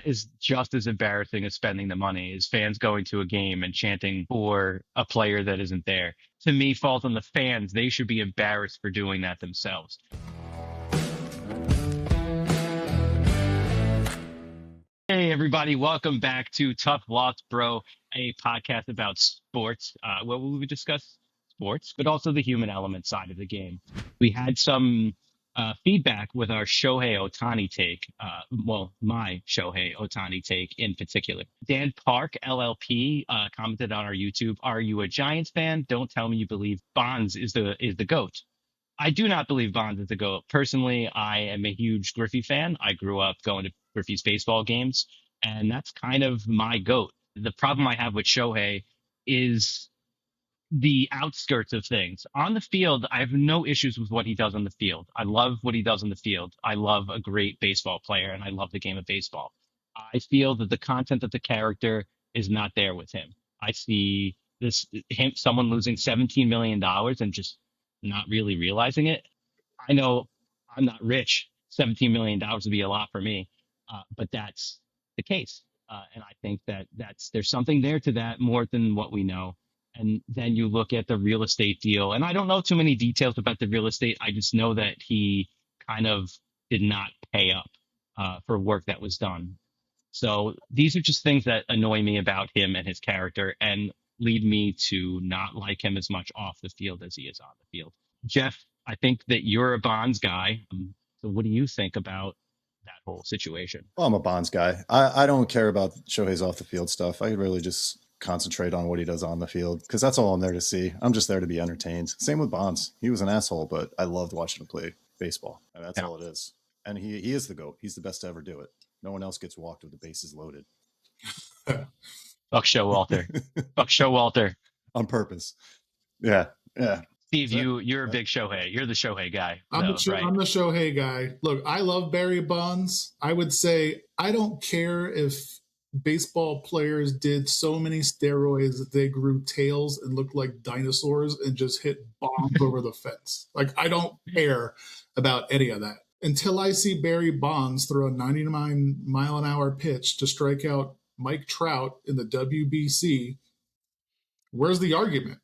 is just as embarrassing as spending the money, is fans going to a game and chanting for a player that isn't there. To me, falls on the fans. They should be embarrassed for doing that themselves. Hey, everybody. Welcome back to Tough Loss Bro, a podcast about sports, where we would discuss sports, but also the human element side of the game. We had some feedback with our Shohei Ohtani take. My Shohei Ohtani take in particular. Dan Park, LLP, commented on our YouTube, "Are you a Giants fan? Don't tell me you believe Bonds is the GOAT." I do not believe Bonds is the GOAT. Personally, I am a huge Griffey fan. I grew up going to Griffey's baseball games, and that's kind of my GOAT. The problem I have with Shohei is the outskirts of things. On the field, I have no issues with what he does on the field. I love what he does on the field. I love a great baseball player, and I love the game of baseball. I feel that the content of the character is not there with him. I see someone losing $17 million and just not really realizing it. I know I'm not rich. $17 million would be a lot for me, but that's the case. And I think that there's something there to that more than what we know. And then you look at the real estate deal, and I don't know too many details about the real estate. I just know that he kind of did not pay up for work that was done. So these are just things that annoy me about him and his character and lead me to not like him as much off the field as he is on the field. Jeff, I think that you're a Bonds guy. So what do you think about that whole situation? Well, I'm a Bonds guy. I don't care about Shohei's off the field stuff. I really just concentrate on what he does on the field because that's all I'm there to see. I'm just there to be entertained. Same with Bonds. He was an asshole, but I loved watching him play baseball. And that's all it is. And he is the GOAT. He's the best to ever do it. No one else gets walked with the bases loaded. Fuck Showalter. Fuck Showalter. On purpose. Yeah. Steve, you're a big Shohei. You're the Shohei guy. I'm the Shohei guy. Look, I love Barry Bonds. I would say I don't care if baseball players did so many steroids that they grew tails and looked like dinosaurs and just hit bombs over the fence. Like, I don't care about any of that. Until I see Barry Bonds throw a 99-mile-an-hour pitch to strike out Mike Trout in the WBC, where's the argument?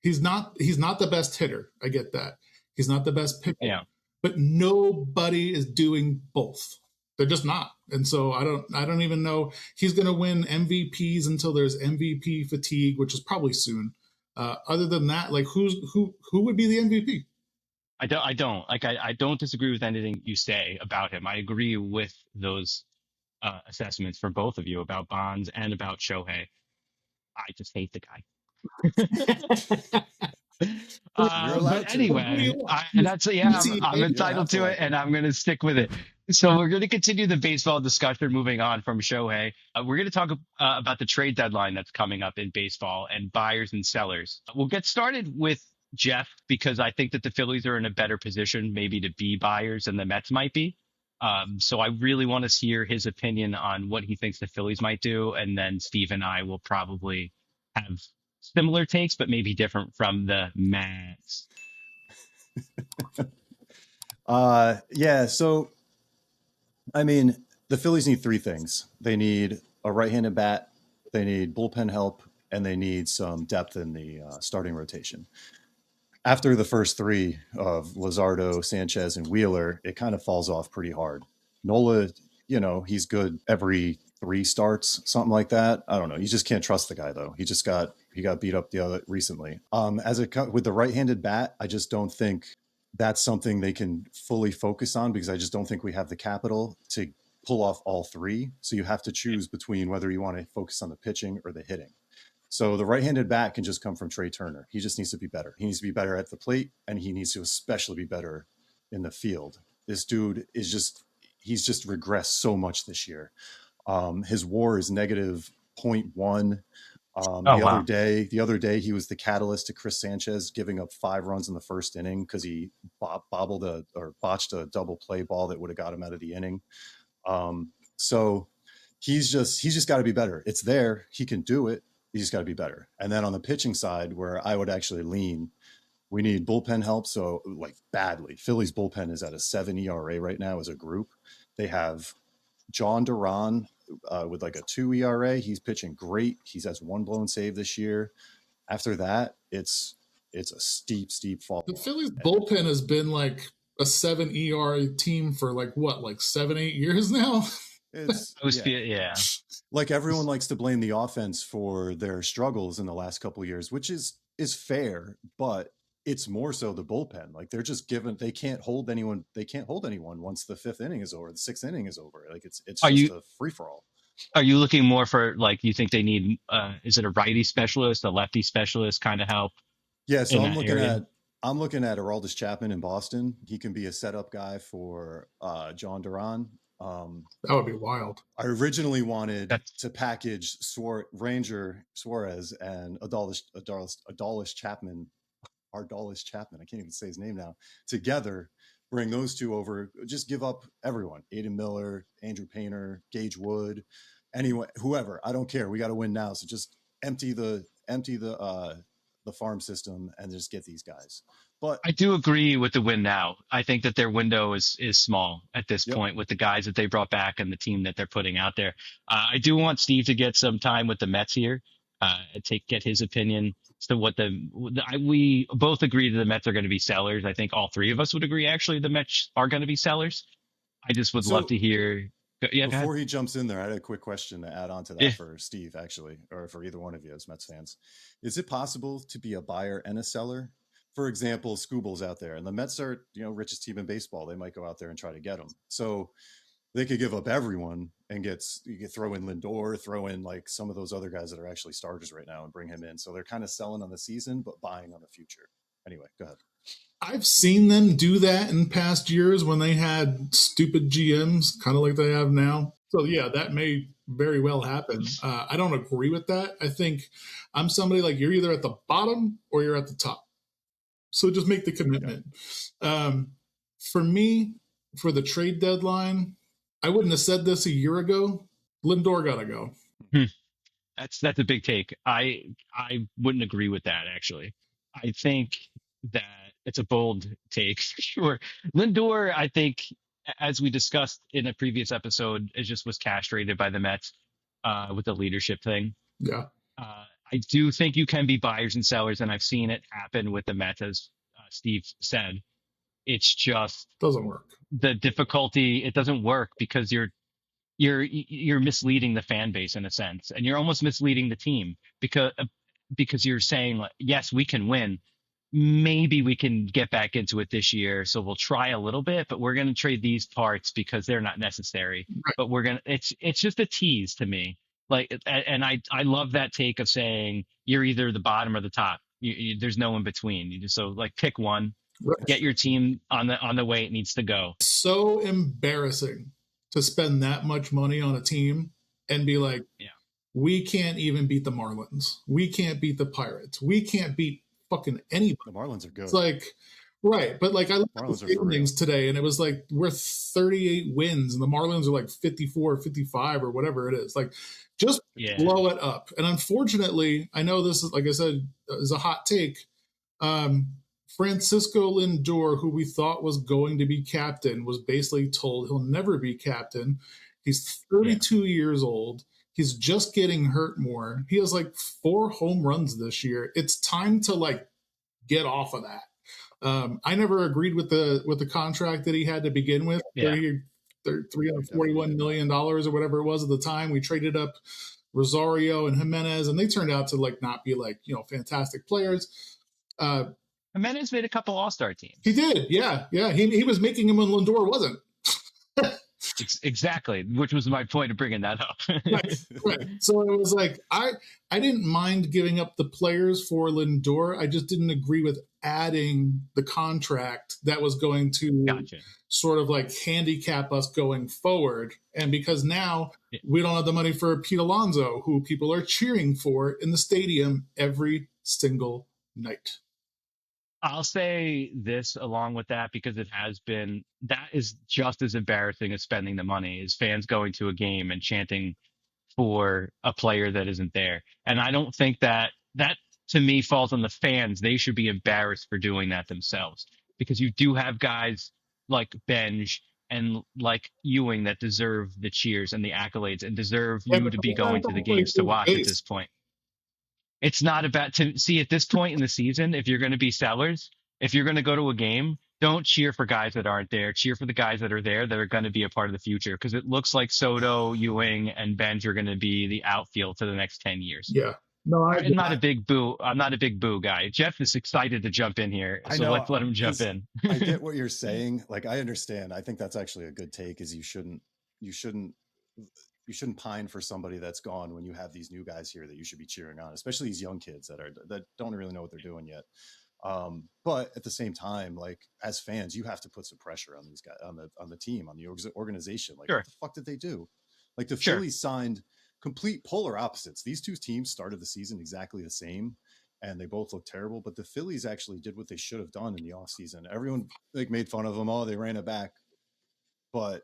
He's not the best hitter. I get that. He's not the best pitcher. Yeah. But nobody is doing both. They're just not. And so I don't even know. He's going to win MVPs until there's MVP fatigue, which is probably soon. Other than that, like who would be the MVP? I don't disagree with anything you say about him. I agree with those assessments from both of you about Bonds and about Shohei. I just hate the guy. But anyway, I'm entitled to it, and I'm going to stick with it. So we're going to continue the baseball discussion moving on from Shohei. We're going to talk about the trade deadline that's coming up in baseball and buyers and sellers. We'll get started with Jeff because I think that the Phillies are in a better position maybe to be buyers than the Mets might be. So I really want to hear his opinion on what he thinks the Phillies might do. And then Steve and I will probably have similar takes, but maybe different from the Mets. So, I mean, the Phillies need three things. They need a right-handed bat, they need bullpen help, and they need some depth in the starting rotation. After the first three of Luzardo, Sanchez, and Wheeler, it kind of falls off pretty hard. Nola, he's good every 3 starts, something like that. I don't know. You just can't trust the guy, though. He got beat up recently. With the right-handed bat, I just don't think that's something they can fully focus on because I just don't think we have the capital to pull off all 3. So you have to choose between whether you want to focus on the pitching or the hitting. So the right-handed bat can just come from Trey Turner. He just needs to be better. He needs to be better at the plate, and he needs to especially be better in the field. This dude he's just regressed so much this year. His WAR is negative 0.1. The other day, he was the catalyst to Chris Sanchez giving up 5 runs in the first inning because he botched a double play ball that would have got him out of the inning. So he's just got to be better. It's there. He can do it. He's just got to be better. And then on the pitching side, where I would actually lean, we need bullpen help. So badly, Philly's bullpen is at a 7 ERA right now as a group. They have John Duran, with like a 2 ERA. He's pitching great. He has one blown save this year. After that, it's a steep fall. The Phillies bullpen has been like a 7 ERA team for like 7-8 years now. It's like everyone likes to blame the offense for their struggles in the last couple of years, which is fair, but it's more so the bullpen. Like they're just they can't hold anyone. They can't hold anyone once the 5th inning is over, the 6th inning is over. Like it's just a free for all. Are you looking more for like you think they need? Is it a righty specialist, a lefty specialist kind of help? Yeah, so I'm looking at Aroldis Chapman in Boston. He can be a setup guy for John Duran. That would be wild. I originally wanted to package Ranger Suarez and Aroldis Chapman. I can't even say his name now. Together, bring those two over. Just give up everyone: Aiden Miller, Andrew Painter, Gage Wood, anyone, whoever. I don't care. We got to win now. So just empty the farm system and just get these guys. But I do agree with the win now. I think that their window is small at this point with the guys that they brought back and the team that they're putting out there. I do want Steve to get some time with the Mets here, get his opinion as to what we both agree that the Mets are going to be sellers. I think all three of us would agree, actually, the Mets are going to be sellers. I just would love to hear. Yeah, before he jumps in there, I had a quick question to add on to that for Steve, actually, or for either one of you as Mets fans. Is it possible to be a buyer and a seller? For example, Scooble's out there, and the Mets are, richest team in baseball. They might go out there and try to get him. So they could give up everyone and you could throw in Lindor, throw in like some of those other guys that are actually starters right now and bring him in. So they're kind of selling on the season, but buying on the future. Anyway, go ahead. I've seen them do that in past years when they had stupid GMs, kind of like they have now. So yeah, that may very well happen. I don't agree with that. I think I'm somebody like you're either at the bottom or you're at the top. So just make the commitment. For me, for the trade deadline, I wouldn't have said this a year ago. Lindor got to go. That's a big take. I wouldn't agree with that, actually. I think that it's a bold take for sure. Lindor, I think, as we discussed in a previous episode, it just was castrated by the Mets with the leadership thing. Yeah. I do think you can be buyers and sellers, and I've seen it happen with the Mets, as Steve said. It's just doesn't work. The difficulty, it doesn't work because you're misleading the fan base in a sense, and you're almost misleading the team because you're saying, like, yes, we can win. Maybe we can get back into it this year, so we'll try a little bit, but we're going to trade these parts because they're not necessary. Right. But it's just a tease to me. Like, and I love that take of saying you're either the bottom or the top. There's no in between. You just pick one, right. Get your team on the way it needs to go. So embarrassing to spend that much money on a team and be like, we can't even beat the Marlins. We can't beat the Pirates. We can't beat fucking anybody. The Marlins are good. It's like, right. But like I looked at the standings today and it was like we're 38 wins and the Marlins are like 54, 55 or whatever it is. Like just blow it up. And unfortunately, I know this is, like I said, is a hot take. Francisco Lindor, who we thought was going to be captain, was basically told he'll never be captain. He's 32 years old. He's just getting hurt more. He has like 4 home runs this year. It's time to get off of that. I never agreed with the contract that he had to begin with. Yeah. $341 million or whatever it was at the time. We traded up Rosario and Jimenez, and they turned out to not be fantastic players. Jimenez made a couple All-Star teams. He did, yeah. He was making them when Lindor wasn't. Exactly, which was my point of bringing that up. right. So it was like I didn't mind giving up the players for Lindor. I just didn't agree with adding the contract that was going to sort of handicap us going forward. And because now we don't have the money for Pete Alonso, who people are cheering for in the stadium every single night. I'll say this along with that, because that is just as embarrassing as spending the money, is fans going to a game and chanting for a player that isn't there. And I don't think that to me falls on the fans. They should be embarrassed for doing that themselves, because you do have guys like Benj and like Ewing that deserve the cheers and the accolades and deserve Yeah, you but to be those guys going to the don't play games to first watch at base. this point. It's not about to see at this point in the season, if you're going to be sellers, if you're going to go to a game, don't cheer for guys that aren't there. Cheer for the guys that are there that are going to be a part of the future because it looks like Soto, Ewing, and Benj are going to be the outfield for the next 10 years. Yeah. No, I I'm agree. not a big boo. I'm not a big boo guy. Jeff is excited to jump in here, I so know let's let him jump 'cause in. I get what you're saying. Like I understand. I think that's actually a good take. Is you shouldn't pine for somebody that's gone when you have these new guys here that you should be cheering on, especially these young kids that don't really know what they're doing yet. But at the same time, like as fans, you have to put some pressure on these guys on the team, on the organization. Like Sure, what the fuck did they do? Like the sure. Phillies signed complete polar opposites. These two teams started the season exactly the same and they both look terrible, but the Phillies actually did what they should have done in the offseason. Everyone like made fun of them. Oh, they ran it back, but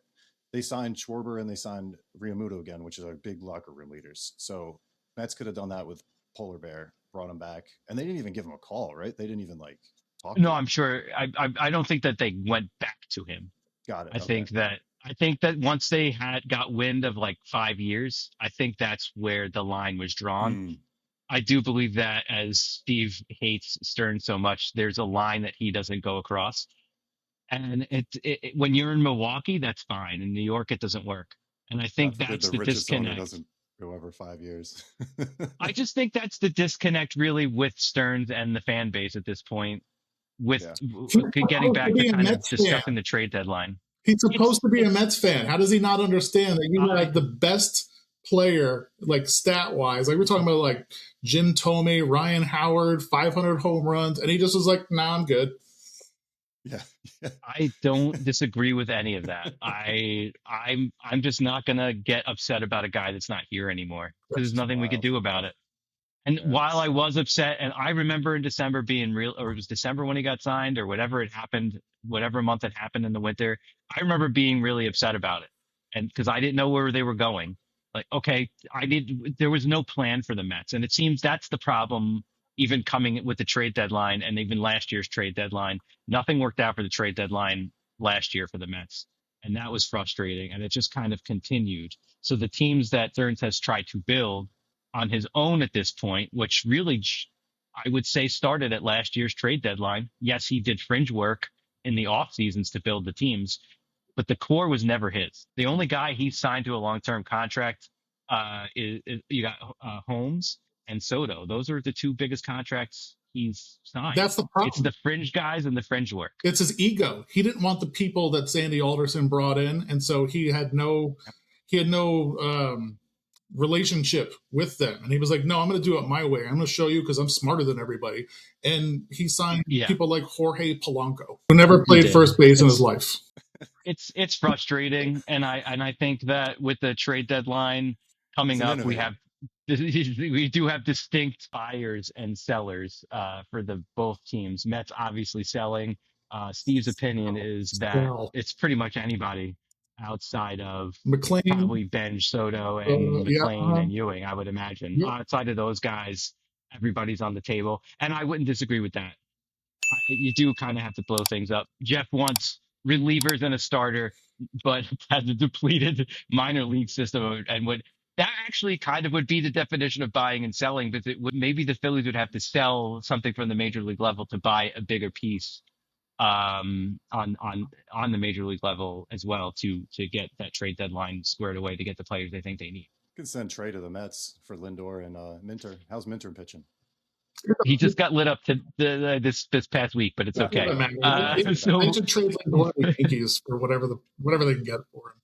they signed Schwarber and they signed Realmuto again, which is our big locker room leaders. So Mets could have done that with Polar Bear, brought him back, and they didn't even give him a call, right? They didn't even like talk to No, him. I'm sure. I don't think that they went back to him. Got it. I Okay. think that I think that once they had got wind of like 5 years, I think that's where the line was drawn. I do believe that as Steve hates Stern so much, there's a line that he doesn't go across. And when you're in Milwaukee, that's fine. In New York, it doesn't work. And I God think forbid that's the the richest owner disconnect. doesn't go over 5 years. I just think that's the disconnect really with Stearns and the fan base at this point with Yeah. He's getting supposed to back to be a kind of Mets fan. discussing the trade deadline. He's supposed It's to be a it's Mets fan. How does he not understand that you I had the best player, like stat wise? Like we're talking about, like Jim Thome, Ryan Howard, 500 home runs, and he just was like, "Nah, I'm good." Yeah. I don't disagree with any of that. I'm just not gonna get upset about a guy that's not here anymore because That's there's nothing we could Wild. do about it. And Yeah, while I was upset, and I remember in December being real, or it was December when he got signed, or whatever it happened, whatever month it happened in the winter, I remember being really upset about it, and because I didn't know where they were going. Like, okay, there was no plan for the Mets, and it seems that's the problem. Even coming with the trade deadline, and even last year's trade deadline, nothing worked out for the trade deadline last year for the Mets, and that was frustrating. And it just kind of continued. So the teams that Stearns has tried to build on his own at this point, which really, I would say, started at last year's trade deadline. Yes, he did fringe work in the off seasons to build the teams, but the core was never his. The only guy he signed to a long-term contract is you got Holmes and Soto. Those are the two biggest contracts he's signed. That's the It's problem. the fringe guys and the fringe work. It's his ego. He didn't want the people that Sandy Alderson brought in, and so he had no relationship with them. And he was like, "No, I'm going to do it my way. I'm going to show you because I'm smarter than everybody." And he signed people like Jorge Polanco, who never played first base in his life. It's frustrating, and I think that with the trade deadline coming up, we do have distinct buyers and sellers for the both teams. Mets obviously selling. Steve's opinion is that it's pretty much anybody outside of McLean, probably Benj, Soto, and McLean and Ewing. I would imagine outside of those guys, everybody's on the table, and I wouldn't disagree with that. You do kind of have to blow things up. Jeff wants relievers and a starter, but has a depleted minor league system, and would that actually kind of would be the definition of buying and selling, because it would maybe the Phillies would have to sell something from the major league level to buy a bigger piece on the major league level as well to get that trade deadline squared away to get the players they think they need. You can send Trey to the Mets for Lindor and Minter. How's Minter pitching? He just got lit up this past week, but it's okay. They should trade Lindor to the Yankees for whatever they can get for him.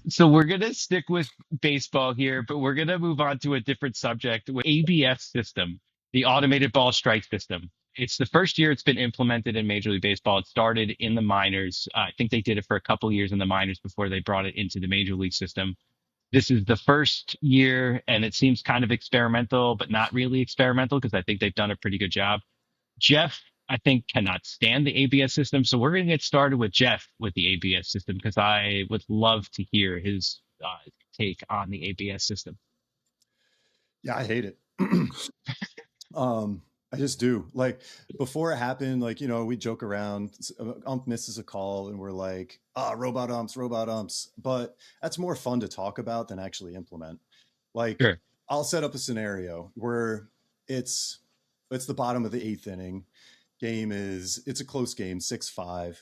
So we're gonna stick with baseball here, but we're gonna move on to a different subject with ABS system, the automated ball strike system. It's the first year it's been implemented in Major League Baseball. It started in the minors. I think they did it for a couple years in the minors before they brought it into the Major League system. This is the first year, and it seems kind of experimental, but not really experimental because I think they've done a pretty good job. Jeff, I think, cannot stand the ABS system. So we're going to get started with Jeff with the ABS system because I would love to hear his take on the ABS system. Yeah, I hate it. I just do. Like before it happened, like, we joke around, ump misses a call and we're like, robot umps, robot umps. But that's more fun to talk about than actually implement. Like Sure. I'll set up a scenario where it's the bottom of the 8th inning. It's a close game, 6-5,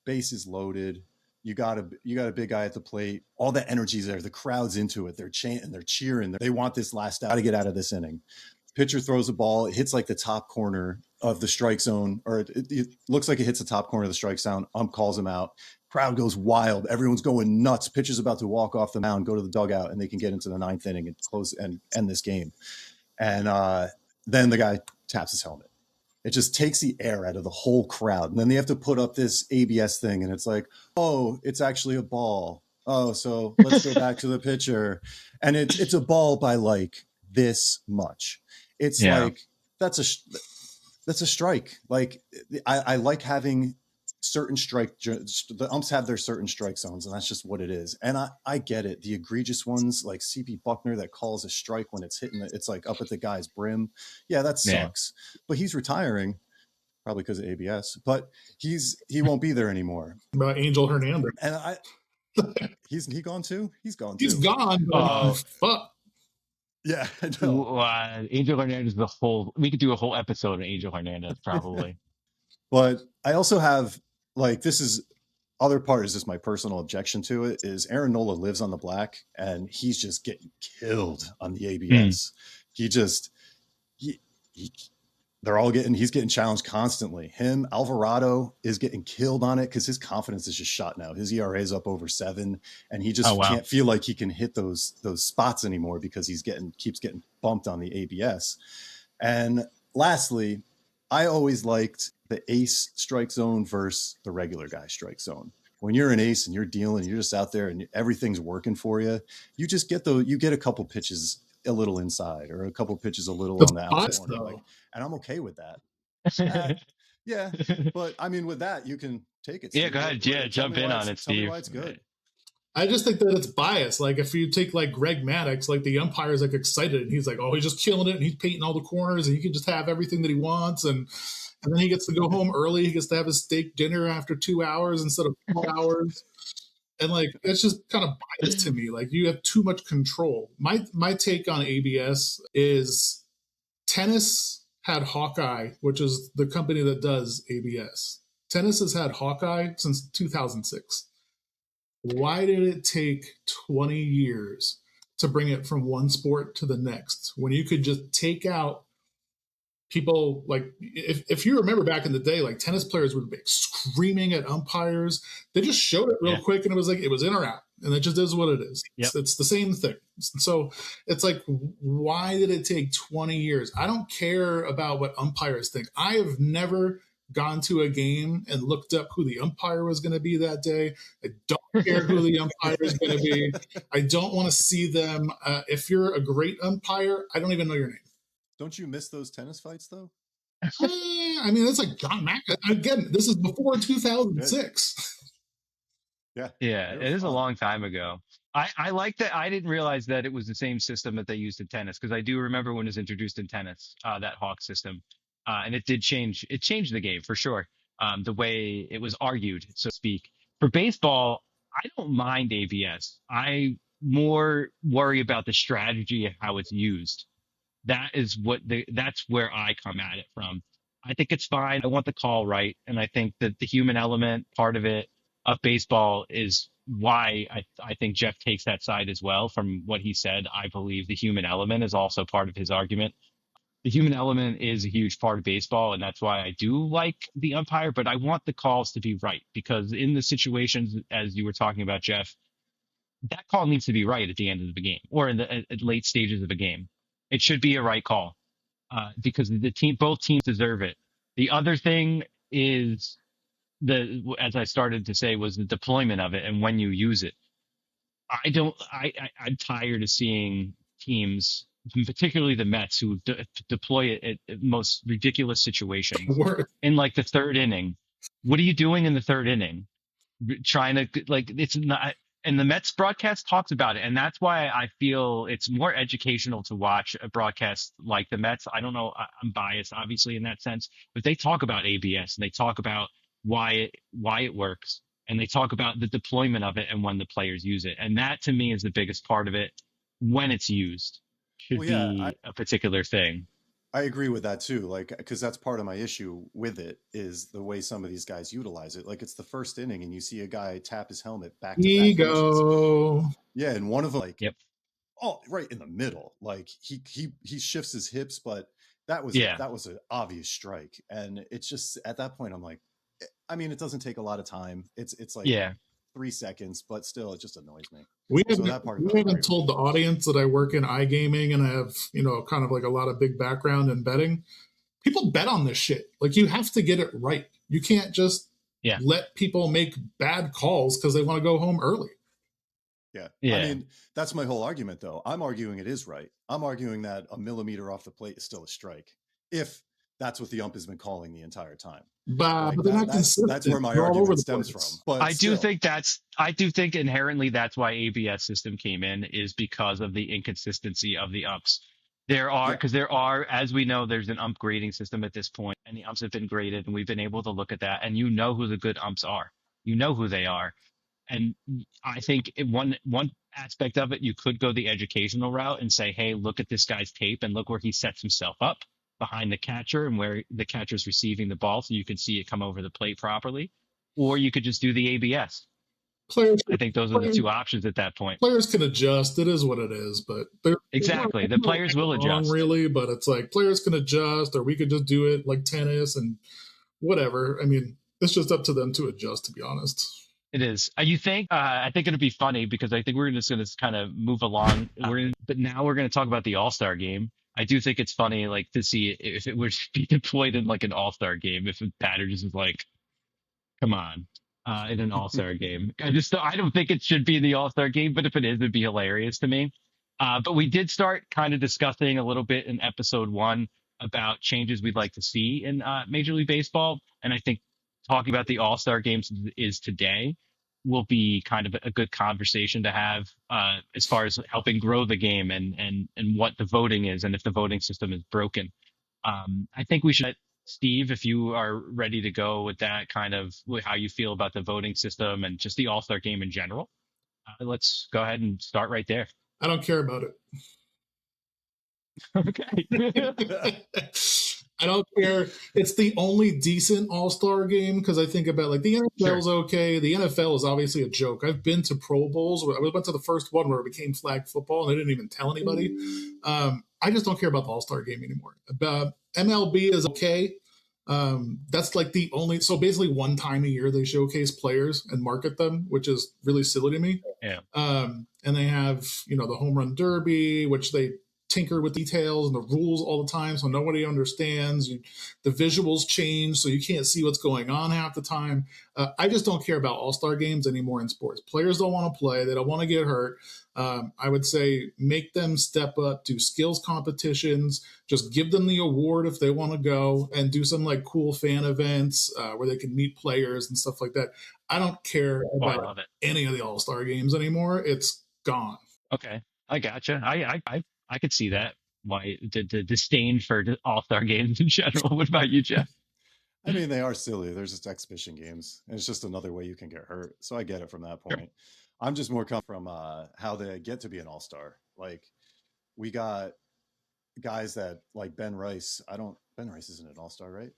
base is loaded. You got a big guy at the plate. All the energy's there. The crowd's into it. They're chanting, they're cheering. They want this last out to get out of this inning. Pitcher throws a ball. It hits like the top corner of the strike zone, or it looks like it hits the top corner of the strike zone. Ump calls him out. Crowd goes wild. Everyone's going nuts. Pitcher's about to walk off the mound, go to the dugout, and they can get into the 9th inning and close and end this game. And then the guy taps his helmet. It just takes the air out of the whole crowd. And then they have to put up this ABS thing, and it's like, oh, it's actually a ball. Oh, so let's go back to the pitcher. And it's a ball by like this much. It's like that's a strike. Like I like having certain the umps have their certain strike zones, and that's just what it is. And I get it. The egregious ones like CP Buckner that calls a strike when it's hitting it's like up at the guy's brim. Yeah, that sucks. But he's retiring probably because of ABS, but he won't be there anymore. About Angel Hernandez. And he gone too? He's gone too. He's gone. Oh, fuck. Yeah, I know. Angel Hernandez, we could do a whole episode on Angel Hernandez probably. But I also have other part is just my personal objection to it is Aaron Nola lives on the black and he's just getting killed on the ABS. He's getting challenged constantly. Him, Alvarado is getting killed on it because his confidence is just shot now. His ERA is up over 7, and he just can't feel like he can hit those spots anymore because keeps getting bumped on the ABS. And lastly, I always liked the ace strike zone versus the regular guy strike zone. When you're an ace and you're dealing, you're just out there and everything's working for you. You just get a couple pitches a little inside or a couple pitches a little on the outside corner. And I'm okay with that. Yeah. But I mean, with that, you can take it. Yeah, go ahead. Jump in on it, Steve. Tell me why it's good. I just think that it's biased. Like if you take like Greg Maddux, like the umpire's like excited and he's like, oh, he's just killing it and he's painting all the corners and he can just have everything that he wants and then he gets to go home early. He gets to have his steak dinner after 2 hours instead of 4 hours. And like it's just kind of biased to me. Like you have too much control. My take on ABS is tennis had Hawkeye, which is the company that does ABS. Tennis has had Hawkeye since 2006. Why did it take 20 years to bring it from one sport to the next when you could just take out people? Like if you remember back in the day, like tennis players would be screaming at umpires. They just showed it real quick and it was like it was in or out, and it just is what it is. It's the same thing. So it's like, why did it take 20 years? I don't care about what umpires think. I have never gone to a game and looked up who the umpire was going to be that day. I don't care who the umpire is going to be. I don't want to see them. If you're a great umpire, I don't even know your name. Don't you miss those tennis fights though? I mean, that's like John Mack. Again, this is before 2006. Yeah, it is a long time ago. I like that. I didn't realize that it was the same system that they used in tennis because I do remember when it was introduced in tennis, that Hawk system. And it did change. It changed the game for sure. The way it was argued, so to speak. For baseball, I don't mind ABS. I more worry about the strategy of how it's used. That's where I come at it from. I think it's fine. I want the call right, and I think that the human element part of it of baseball is why I think Jeff takes that side as well. From what he said, I believe the human element is also part of his argument. The human element is a huge part of baseball, and that's why I do like the umpire, but I want the calls to be right because in the situations, as you were talking about, Jeff, that call needs to be right at the end of the game or in the late stages of a game. It should be a right call because both teams deserve it. The other thing is as I started to say, was the deployment of it and when you use it. I'm tired of seeing teams, particularly the Mets, who deploy it at most ridiculous situations. In like the third inning. What are you doing in the third inning? Trying to it's not. And the Mets broadcast talks about it, and that's why I feel it's more educational to watch a broadcast like the Mets. I don't know, I'm biased obviously in that sense, but they talk about ABS and they talk about why it works, and they talk about the deployment of it and when the players use it. And that to me is the biggest part of it. When it's used should Well, yeah, be a particular thing. I agree with that too. Like, because that's part of my issue with it is the way some of these guys utilize it. Like, it's the first inning, and you see a guy tap his helmet back to back pitches. Ego. Yeah, and one of them, like, Yep. oh, right in the middle. Like he shifts his hips, but that was an obvious strike, and it's just at that point I'm like, I mean, it doesn't take a lot of time. It's like 3 seconds, but still, it just annoys me. We haven't told the audience that I work in iGaming and I have, kind of like a lot of big background in betting. People bet on this shit. Like, you have to get it right. You can't just let people make bad calls because they want to go home early. Yeah. I mean, that's my whole argument, though. I'm arguing it is right. I'm arguing that a millimeter off the plate is still a strike, if that's what the ump has been calling the entire time. But they're not consistent. That's where my argument stems from. But I do think inherently that's why ABS system came in, is because of the inconsistency of the umps. There are, as we know, there's an ump grading system at this point, and the umps have been graded, and we've been able to look at that, and you know who the good umps are. You know who they are. And I think one aspect of it, you could go the educational route and say, hey, look at this guy's tape and look where he sets himself up behind the catcher and where the catcher's receiving the ball so you can see it come over the plate properly. Or you could just do the ABS. I think those are the two options at that point. Players can adjust. It is what it is, but exactly, the players will adjust. Really, but it's like players can adjust, or we could just do it like tennis and whatever. I mean, it's just up to them to adjust, to be honest. It is. I think it'll be funny because I think we're just going to kind of move along. But now we're going to talk about the All-Star Game. I do think it's funny, like, to see if it would be deployed in like an All-Star Game. If a batter just is like, come on, in an All-Star Game. I don't think it should be in the All-Star Game, but if it is, it'd be hilarious to me. But we did start kind of discussing a little bit in episode 1 about changes we'd like to see in Major League Baseball, and I think talking about the All-Star Games is today will be kind of a good conversation to have as far as helping grow the game and what the voting is and if the voting system is broken. I think we should, Steve, if you are ready to go with that, kind of how you feel about the voting system and just the All-Star Game in general. Let's go ahead and start right there. I don't care about it. Okay. I don't care. It's the only decent All-Star Game because I think about, like, the NFL is okay. The NFL is obviously a joke. I've been to Pro Bowls. I went to the first one where it became flag football and they didn't even tell anybody. I just don't care about the All-Star Game anymore. MLB is okay. That's like the only, so basically one time a year they showcase players and market them, which is really silly to me. Yeah. And they have, the home run derby, which they tinker with details and the rules all the time, so nobody understands. The visuals change, so you can't see what's going on half the time. I just don't care about All-Star Games anymore in sports. Players don't want to play. They don't want to get hurt. I would say make them step up, do skills competitions, just give them the award if they want to go, and do some like cool fan events where they can meet players and stuff like that. I don't care about any of the All-Star Games anymore. It's gone. Okay, I gotcha. I could see that. Why the disdain for the All-Star Games in general. What about you, Jeff? I mean, they are silly. There's just exhibition games, and it's just another way you can get hurt. So I get it from that point. Sure. I'm just more coming from how they get to be an all-star. Like, we got guys that, like Ben Rice. Ben Rice isn't an all-star, right?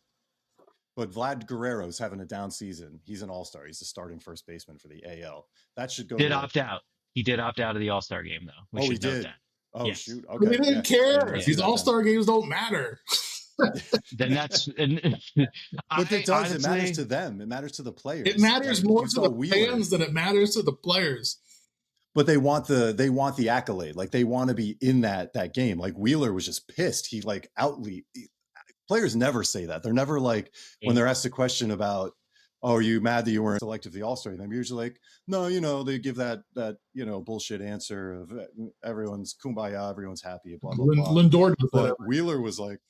But Vlad Guerrero's having a down season. He's an all-star. He's the starting first baseman for the AL. That should go. Opt out. He did opt out of the All-Star Game, though. He did. That. Oh, yes. Shoot. Okay. They didn't care. These All-Star Games don't matter. Then that's. But it does. Honestly, it matters to them. It matters to the players. It matters more to the fans than it matters to the players. But they want the accolade. Like, they want to be in that game. Like, Wheeler was just pissed. He players never say that. They're never like, when they're asked a question about, oh, are you mad that you weren't selected for the All-Star Game? They're usually like, no, they give that bullshit answer of everyone's kumbaya, everyone's happy, blah, blah, blah. Lindor does that. Wheeler was like,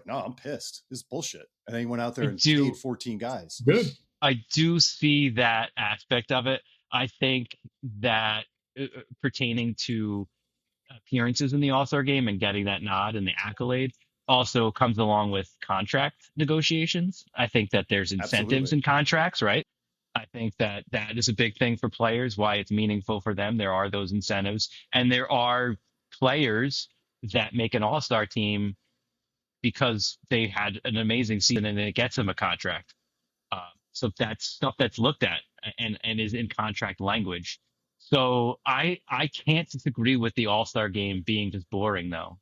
no, I'm pissed. This is bullshit. And then he went out there and paid 14 guys. Good. I do see that aspect of it. I think that pertaining to appearances in the All-Star game and getting that nod and the accolade also comes along with contract negotiations. I think that there's incentives Absolutely. in contracts, right? I think that that is a big thing for players, why it's meaningful for them. There are those incentives, and there are players that make an All-Star team because they had an amazing season and it gets them a contract. So that's stuff that's looked at and is in contract language. So I can't disagree with the All-Star game being just boring though.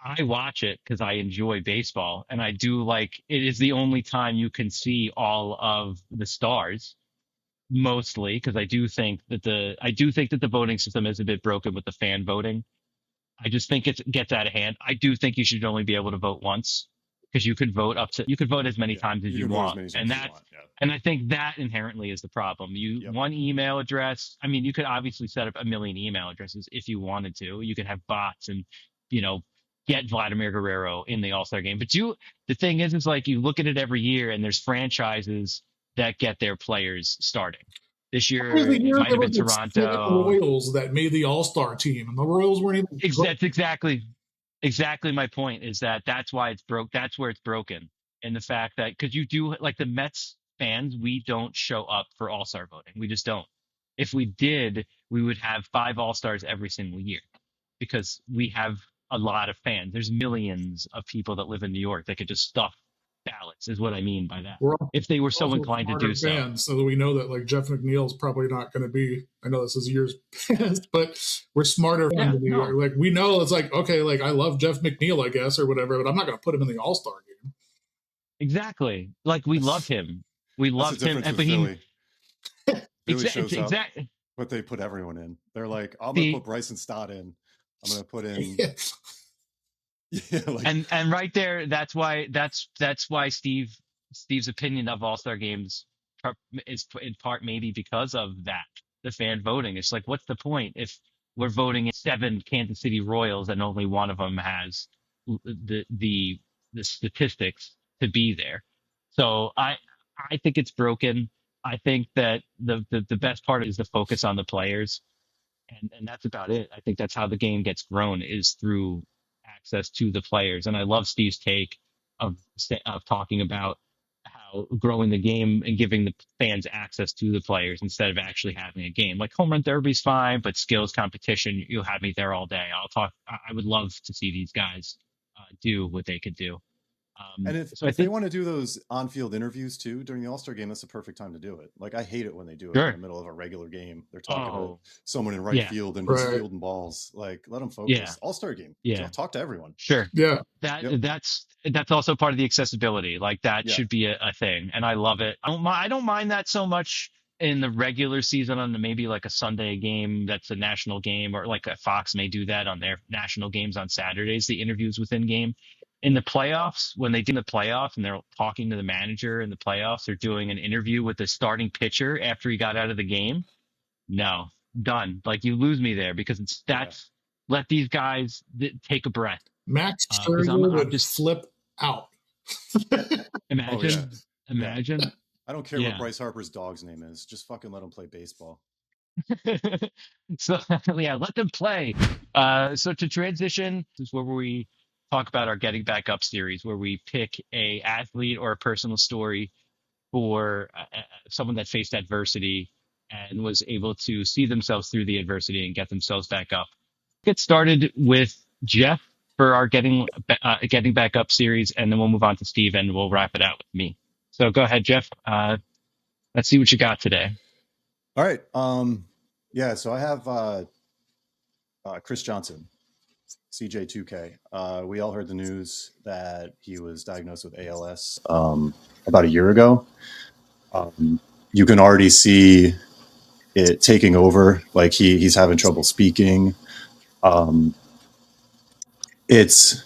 I watch it because I enjoy baseball and I do like it is the only time you can see all of the stars mostly because I do think that the voting system is a bit broken with the fan voting. I just think it gets out of hand. I do think you should only be able to vote once because you could vote as many Yeah, times as you you can vote as want, many times and as you that's want. Yeah. and I think that inherently is the problem. Yep. One email address. I mean, you could obviously set up a million email addresses if you wanted to. You could have bots and you know get Vladimir Guerrero in the All Star game. But the thing is like you look at it every year, and there's franchises that get their players starting. This year, Every it year might there have was been the Detroit Toronto. Royals that made the All-Star team, and the Royals weren't even. That's exactly my point is that that's why it's broke. That's where it's broken in the fact that because you do like the Mets fans, we don't show up for All-Star voting. We just don't. If we did, we would have 5 All-Stars every single year because we have a lot of fans. There's millions of people that live in New York that could just stuff ballots, is what I mean by that. We're If they were so also inclined to smarter do so. fans, so that we know that like Jeff McNeil's probably not going to be. I know this is years past, but we're smarter Yeah, fans in New no. York. Like we know it's like okay, like I love Jeff McNeil, I guess, or whatever, but I'm not going to put him in the All-Star game. Exactly. Like we love him. We That's the loved him. difference But with Philly. Philly shows up, exactly. but they put everyone in. They're like, I'm going to See, put Bryson Stott in. I'm going to put in. Yeah. Yeah, like, and right there, that's why Steve's opinion of All-Star games is in part maybe because of that, the fan voting. It's like, what's the point if we're voting in 7 Kansas City Royals and only one of them has the statistics to be there? So I think it's broken. I think that the best part is the focus on the players, and that's about it. I think that's how the game gets grown is through access to the players. And I love Steve's take of talking about how growing the game and giving the fans access to the players instead of actually having a game. Like home run derby's fine, but skills competition, you'll have me there all day. I would love to see these guys do what they could do. and if they want to do those on-field interviews too during the All-Star game, that's the perfect time to do it. Like I hate it when they do it in the middle of a regular game. They're talking to someone in right field and just fielding balls. Like let them focus. Yeah. All-Star game. Yeah. Talk to everyone. Sure. Yeah. That's also part of the accessibility. Like that should be a thing, and I love it. I don't mind that so much in the regular season on maybe like a Sunday game that's a national game, or like a Fox may do that on their national games on Saturdays. The interviews within game. In the playoffs, when they do the playoffs and they're talking to the manager in the playoffs, they're doing an interview with the starting pitcher after he got out of the game. No, done. Like you lose me there because let these guys take a breath. Max Scherzer would just flip out. Imagine. I don't care what Bryce Harper's dog's name is. Just fucking let him play baseball. So yeah, let them play. So to transition, this is where we talk about our Getting Back Up series, where we pick a athlete or a personal story for someone that faced adversity and was able to see themselves through the adversity and get themselves back up. Get started with Jeff for our Getting Back Up series, and then we'll move on to Steve, and we'll wrap it out with me. So go ahead, Jeff. Let's see what you got today. All right. So I have Chris Johnson, CJ2K. We all heard the news that he was diagnosed with ALS about a year ago. You can already see it taking over. Like he's having trouble speaking. It's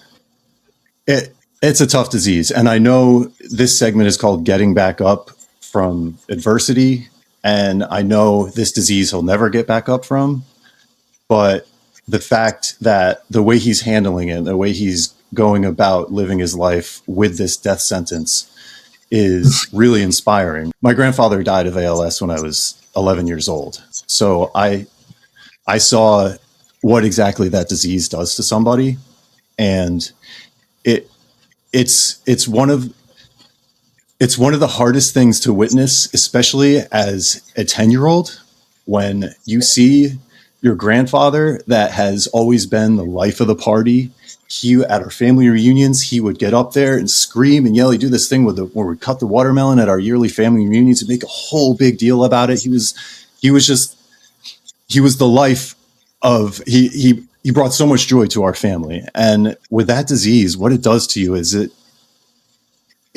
a tough disease, and I know this segment is called Getting Back Up from Adversity, and I know this disease he'll never get back up from, but the fact that the way he's handling it, the way he's going about living his life with this death sentence is really inspiring. My grandfather died of ALS when I was 11 years old. So I saw what exactly that disease does to somebody, and it's one of the hardest things to witness, especially as a 10-year-old, when you see your grandfather that has always been the life of the party. At our family reunions, he would get up there and scream and yell. He'd do this thing where we cut the watermelon at our yearly family reunions and make a whole big deal about it. He was the life of, he brought so much joy to our family. And with that disease, what it does to you is it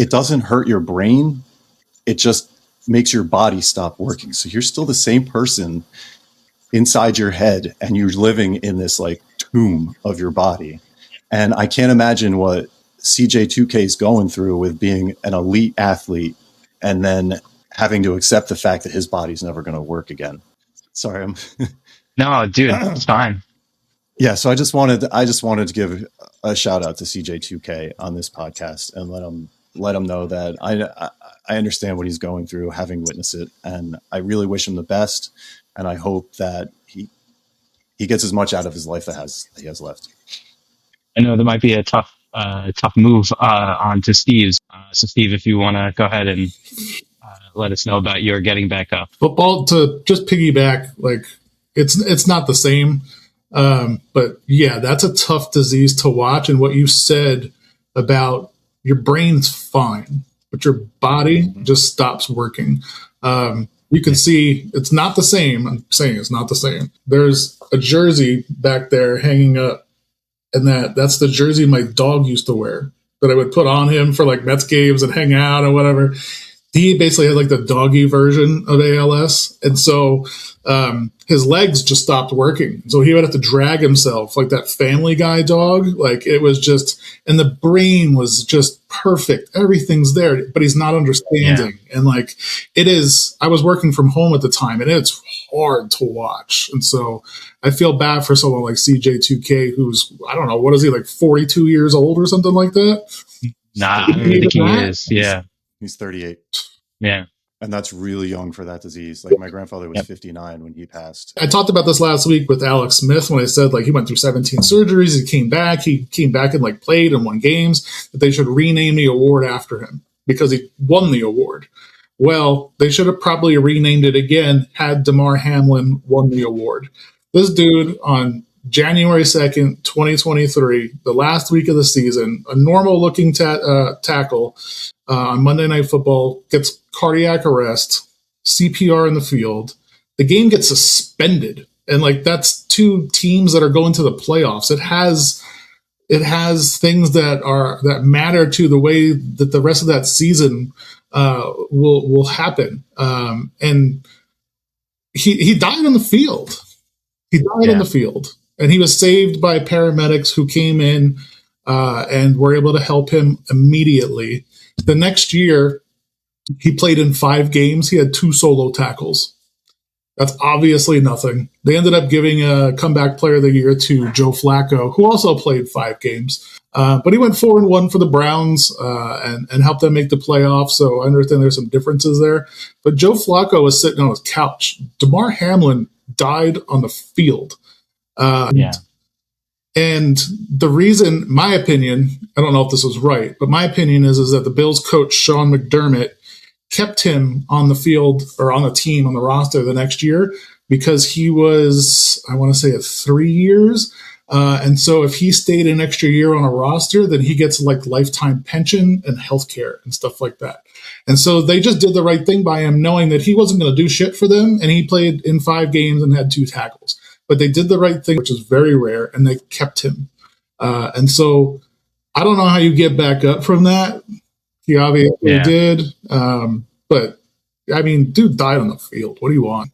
doesn't hurt your brain. It just makes your body stop working. So you're still the same person inside your head, and you're living in this like tomb of your body. And I can't imagine what CJ2K is going through with being an elite athlete and then having to accept the fact that his body's never going to work again. Sorry, No, dude, it's fine. Yeah, so I just wanted to give a shout out to CJ2K on this podcast and let him know that I understand what he's going through, having witnessed it, and I really wish him the best, and I hope that he gets as much out of his life that he has left. I know there might be a tough move on to Steve's. So, Steve, if you want to go ahead and let us know about your getting back up. Football, to just piggyback, like it's not the same, but yeah, that's a tough disease to watch. And what you said about your brain's fine, but your body just stops working. You can see it's not the same. I'm saying it's not the same. There's a jersey back there hanging up, and that's the jersey my dog used to wear that I would put on him for like Mets games and hang out or whatever. He basically had like the doggy version of ALS. And so his legs just stopped working. So he would have to drag himself like that Family Guy dog. Like it was just, and the brain was just perfect. Everything's there, but he's not understanding. Yeah. And like it is, I was working from home at the time, and it's hard to watch. And so I feel bad for someone like CJ2K, who's, I don't know, what is he, like 42 years old or something like that? Nah, I don't think he is. Yeah. He's 38. Yeah. And that's really young for that disease. Like my grandfather was 59 when he passed. I talked about this last week with Alex Smith when I said like he went through 17 surgeries. He came back and like played and won games, that they should rename the award after him because he won the award. Well, they should have probably renamed it again had Damar Hamlin won the award. This dude on January 2nd, 2023, the last week of the season, a normal looking tackle on Monday Night Football, gets cardiac arrest, CPR in the field. The game gets suspended. And like that's two teams that are going to the playoffs. It has things that matter to the way that the rest of that season will happen. And he died on the field. He died on the field, and he was saved by paramedics who came in and were able to help him immediately. The next year, he played in 5 games. He had 2 solo tackles. That's obviously nothing. They ended up giving a comeback player of the year to Joe Flacco, who also played 5 games. But he went 4-1 for the Browns and helped them make the playoffs. So I understand there's some differences there. But Joe Flacco was sitting on his couch. Damar Hamlin died on the field. And the reason, my opinion, I don't know if this was right, but my opinion is that the Bills coach, Sean McDermott, kept him on the field or on the team, on the roster the next year because he was, I want to say, at 3 years. And so if he stayed an extra year on a roster, then he gets like lifetime pension and healthcare and stuff like that. And so they just did the right thing by him, knowing that he wasn't going to do shit for them. And he played in 5 games and had 2 tackles. But they did the right thing, which is very rare, and they kept him. And so I don't know how you get back up from that. He obviously did. But, I mean, dude died on the field. What do you want?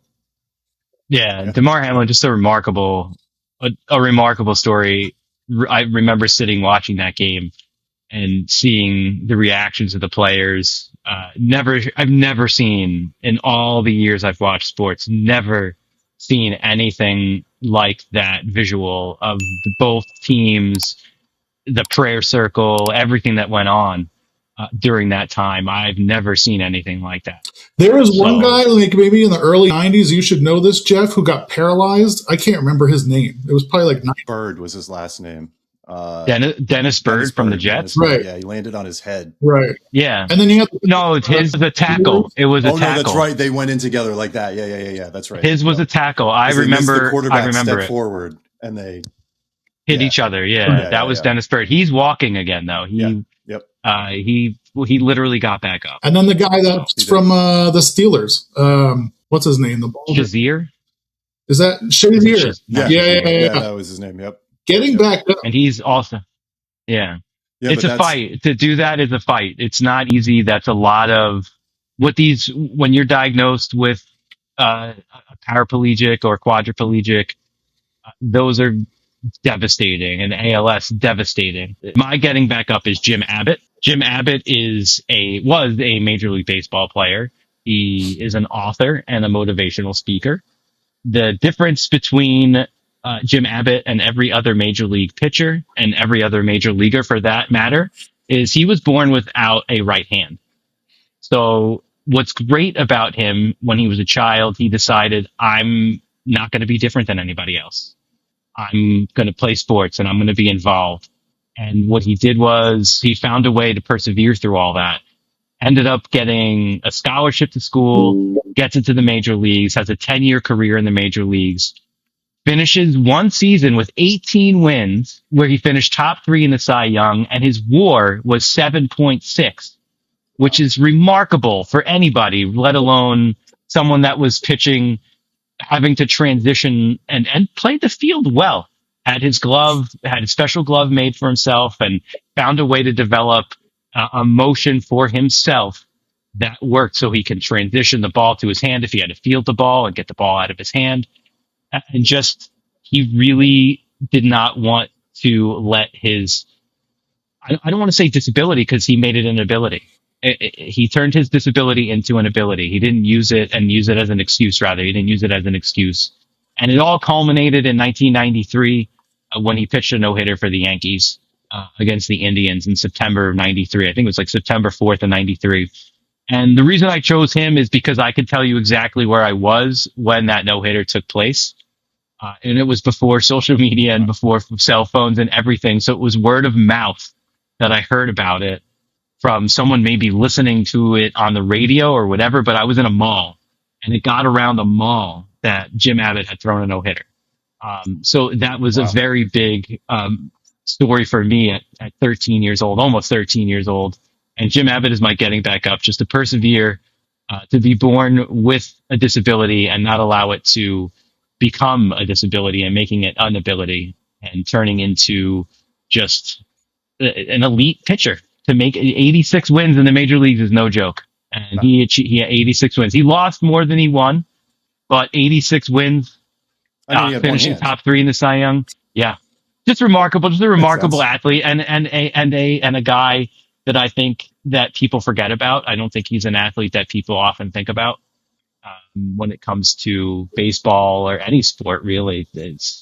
Yeah, Damar Hamlin, just a remarkable story. I remember watching that game and seeing the reactions of the players. I've never seen, in all the years I've watched sports, never seen anything like that visual of both teams, the prayer circle, everything that went on. during that time. I've never seen anything like that. There was one guy, like maybe in the early 90s, you should know this, Jeff, who got paralyzed. I can't remember his name. It was probably like Bird was his last name. Dennis Bird from the Jets? Right. Yeah, he landed on his head. Right. Yeah. And then you have his was a tackle. It was a tackle. No, that's right. They went in together like that. Yeah. That's right. His was a tackle. I remember. The quarterback stepped forward and they hit each other. Yeah, that was Dennis Bird. He's walking again though. He literally got back up. And then the guy that's from the Steelers. What's his name? Shazier? Is that Shazier? Yeah, that was his name. Yep. Getting back up. And he's also it's a fight. To do that is a fight. It's not easy. That's a lot of when you're diagnosed with a paraplegic or quadriplegic, those are devastating, and ALS devastating. My getting back up is Jim Abbott. Jim Abbott was a Major League Baseball player. He is an author and a motivational speaker. The difference between Jim Abbott and every other Major League pitcher and every other Major Leaguer for that matter is he was born without a right hand. So what's great about him, when he was a child, he decided, I'm not going to be different than anybody else. I'm going to play sports and I'm going to be involved. And what he did was he found a way to persevere through all that. Ended up getting a scholarship to school, gets into the major leagues, has a 10-year career in the major leagues, finishes one season with 18 wins where he finished top 3 in the Cy Young, and his WAR was 7.6, which is remarkable for anybody, let alone someone that was pitching, having to transition and play the field well. Had his special glove made for himself and found a way to develop a motion for himself that worked so he can transition the ball to his hand if he had to field the ball and get the ball out of his hand. And just, he really did not want to let his, I don't want to say disability because he made it an ability. He turned his disability into an ability. He didn't use it as an excuse, rather. He didn't use it as an excuse. And it all culminated in 1993 when he pitched a no-hitter for the Yankees against the Indians in September of 93. I think it was like September 4th of 93. And the reason I chose him is because I could tell you exactly where I was when that no-hitter took place. And it was before social media and before cell phones and everything. So it was word of mouth that I heard about it from someone maybe listening to it on the radio or whatever, but I was in a mall and it got around the mall that Jim Abbott had thrown a no-hitter. So that was a very big story for me at 13 years old, almost 13 years old. And Jim Abbott is my getting back up, just to persevere, to be born with a disability and not allow it to become a disability and making it an ability and turning into just an elite pitcher. To make 86 wins in the major leagues is no joke. And he had 86 wins. He lost more than he won, but 86 wins, finishing top 3 in the Cy Young. Yeah. Just remarkable, just a remarkable athlete and a guy that I think that people forget about. I don't think he's an athlete that people often think about when it comes to baseball or any sport, really.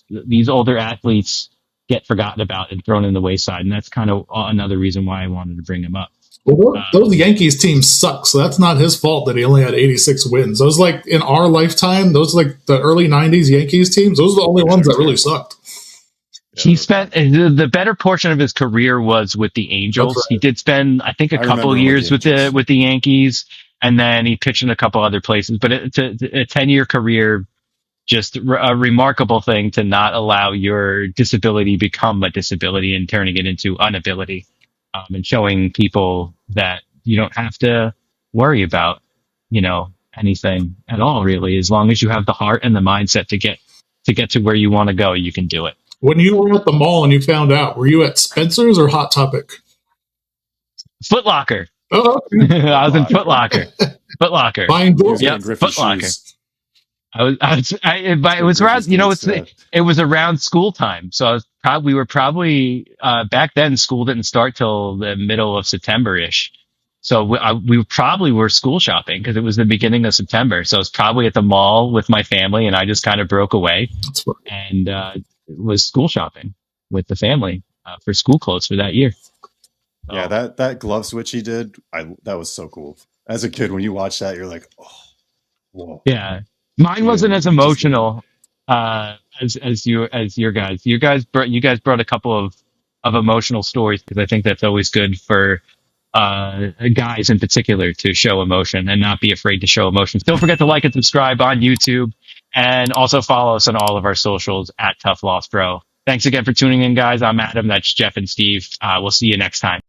These older athletes get forgotten about and thrown in the wayside, and that's kind of another reason why I wanted to bring him up. Well, those Yankees teams suck, so that's not his fault that he only had 86 wins. Those, like, in our lifetime, those, like, the early 90s Yankees teams, those are the only ones that really sucked. He spent the better portion of his career was with the Angels. Right. He did spend, I think, a couple years with the Yankees, and then he pitched in a couple other places. But a 10-year career, just a remarkable thing to not allow your disability become a disability and turning it into an ability, and showing people that you don't have to worry about, anything at all, really. As long as you have the heart and the mindset to get to where you want to go, you can do it. When you were at the mall and you found out, were you at Spencer's or Hot Topic? Foot Locker. Oh, okay. I was in Foot Locker. Foot Locker. Buying books. Yep, Foot Locker. It was around, it was around school time. So we were probably, back then school didn't start till the middle of September-ish. So we probably were school shopping because it was the beginning of September. So I was probably at the mall with my family and I just kind of broke away and, was school shopping with the family, for school clothes for that year. Yeah, Oh, that glove switch he did, that was so cool. As a kid, when you watch that, you're like, oh, whoa. yeah. Mine wasn't as You just get it. emotional as your guys. You guys brought a couple of emotional stories because I think that's always good for guys in particular to show emotion and not be afraid to show emotions. Don't forget to like and subscribe on YouTube and also follow us on all of our socials at Tough Loss Bro. Thanks again for tuning in, guys. I'm Adam. That's Jeff and Steve. We'll see you next time.